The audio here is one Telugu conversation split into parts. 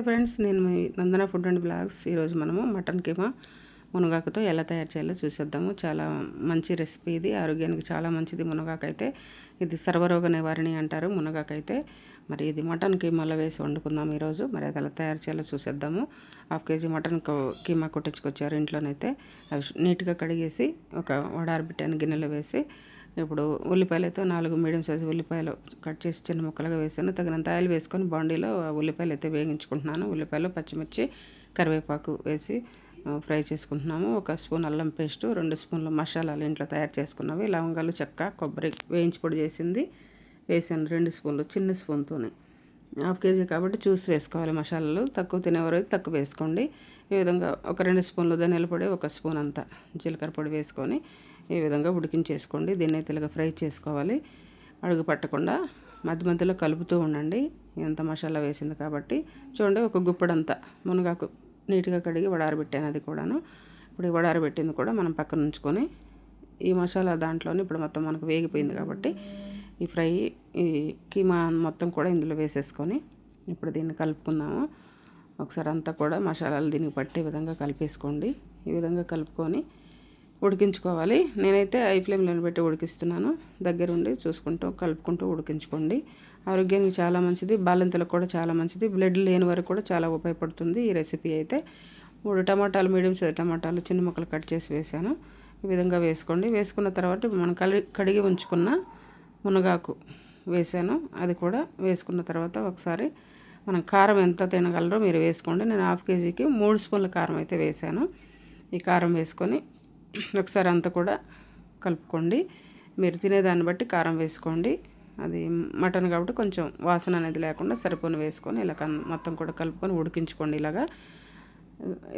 ఫ్రెండ్స్, నేను మీ నందన ఫుడ్ అండ్ బ్లాగ్స్. ఈరోజు మనము మటన్ కీమా మునగాకుతో ఎలా తయారు చేయాలో చూసేద్దాము. చాలా మంచి రెసిపీ ఇది, ఆరోగ్యానికి చాలా మంచిది. మునగాకైతే ఇది సర్వరోగ నివారణి అంటారు మునగాకైతే. మరి ఇది మటన్ కీమాలో వేసి వండుకుందాం ఈరోజు. మరి అది ఎలా తయారు చేయాలో చూసేద్దాము. 1/2 కేజీ మటన్ కీమా కొట్టించుకొచ్చారు ఇంట్లోనైతే. అవి నీట్గా కడిగేసి ఒక వడారబెట్టాను గిన్నెలో వేసి. ఇప్పుడు ఉల్లిపాయలు అయితే 4 మీడియం సైజు ఉల్లిపాయలు కట్ చేసి చిన్న ముక్కలుగా వేసాను. తగినంత ఆయిల్ వేసుకొని బాండీలో ఉల్లిపాయలు అయితే వేగించుకుంటున్నాను. ఉల్లిపాయలు, పచ్చిమిర్చి, కరివేపాకు వేసి ఫ్రై చేసుకుంటున్నాము. 1 స్పూన్ అల్లం పేస్టు, 2 స్పూన్ల మసాలాలు ఇంట్లో తయారు చేసుకున్నవి, లవంగాలు, చెక్క, కొబ్బరి వేయించి పొడి చేసింది వేసాను. 2 స్పూన్లు చిన్న స్పూన్తోనే. 1/2 కేజీ కాబట్టి చూసి వేసుకోవాలి మసాలాలు. తక్కువ తినేవారు అయితే తక్కువ వేసుకోండి. ఈ విధంగా ఒక 2 స్పూన్లు ధనియాల పొడి, 1 స్పూన్ అంతా జీలకర్ర పొడి వేసుకొని ఈ విధంగా ఉడికించేసుకోండి. దీన్ని అయితే ఇలాగ ఫ్రై చేసుకోవాలి. అడుగు పట్టకుండా మధ్య మధ్యలో కలుపుతూ ఉండండి. ఎంత మసాలా వేసింది కాబట్టి. చూడండి, ఒక గుప్పెడంతా మునగాకు నీట్గా కడిగి వడారబెట్టాను అది కూడాను. ఇప్పుడు ఈ వడారబెట్టింది కూడా మనం పక్కన ఉంచుకొని ఈ మసాలా దాంట్లోనే ఇప్పుడు మొత్తం మనకు వేగిపోయింది కాబట్టి ఈ ఫ్రై, ఈ కీమా మొత్తం కూడా ఇందులో వేసేసుకొని ఇప్పుడు దీన్ని కలుపుకుందాము. ఒకసారి అంతా కూడా మసాలాలు దీనికి పట్టే విధంగా కలిపేసుకోండి. ఈ విధంగా కలుపుకొని ఉడికించుకోవాలి. నేనైతే హై ఫ్లేమ్లో పెట్టి ఉడికిస్తున్నాను. దగ్గరుండి చూసుకుంటూ కలుపుకుంటూ ఉడికించుకోండి. ఆరోగ్యానికి చాలా మంచిది, బాలింతలకు కూడా చాలా మంచిది, బ్లడ్ లేని వరకు కూడా చాలా ఉపయోగపడుతుంది ఈ రెసిపీ అయితే. 3 టమాటాలు, మీడియం సైజ్ టమాటాలు చిన్న ముక్కలు కట్ చేసి వేసాను. ఈ విధంగా వేసుకోండి. వేసుకున్న తర్వాత మనం కడిగి ఉంచుకున్న మునగాకు వేసాను. అది కూడా వేసుకున్న తర్వాత ఒకసారి మనం కారం ఎంత తినగలరో మీరు వేసుకోండి. నేను 1/2 కేజీకి 3 స్పూన్ల కారం అయితే వేసాను. ఈ కారం వేసుకొని ఒకసారి అంతా కూడా కలుపుకోండి. మీరు తినేదాన్ని బట్టి కారం వేసుకోండి. అది మటన్ కాబట్టి కొంచెం వాసన అనేది లేకుండా సరిపోని వేసుకొని ఇలా మొత్తం కూడా కలుపుకొని ఉడికించుకోండి.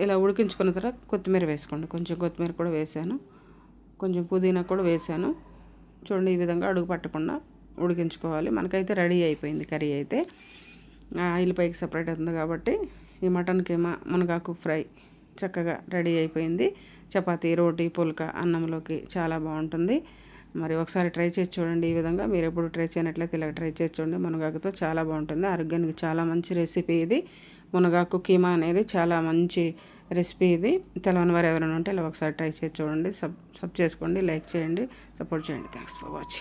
ఇలా ఉడికించుకున్న తర్వాత కొత్తిమీర వేసుకోండి. కొంచెం కొత్తిమీర కూడా వేసాను, కొంచెం పుదీనా కూడా వేసాను. చూడండి, ఈ విధంగా అడుగు పట్టకుండా ఉడికించుకోవాలి. మనకైతే రెడీ అయిపోయింది కర్రీ అయితే. ఆయిల్ పైకి సపరేట్ అవుతుంది కాబట్టి ఈ మటన్ కీమా మునగాకు ఫ్రై చక్కగా రెడీ అయిపోయింది. చపాతీ, రోటీ, పుల్కా అన్నంలోకి చాలా బాగుంటుంది. మరి ఒకసారి ట్రై చేసి చూడండి. ఈ విధంగా మీరు ఎప్పుడు ట్రై చేయనట్లయితే ఇలా ట్రై చేసి చూడండి. మునగాకుతో చాలా బాగుంటుంది. ఆరోగ్యానికి చాలా మంచి రెసిపీ ఇది. మునగాకు కీమా అనేది చాలా మంచి రెసిపీ ఇది. తెలవని వారు ఎవరైనా ఉంటే ఇలా ఒకసారి ట్రై చేసి చూడండి. సబ్ చేసుకోండి, లైక్ చేయండి, సపోర్ట్ చేయండి. Thanks for watching.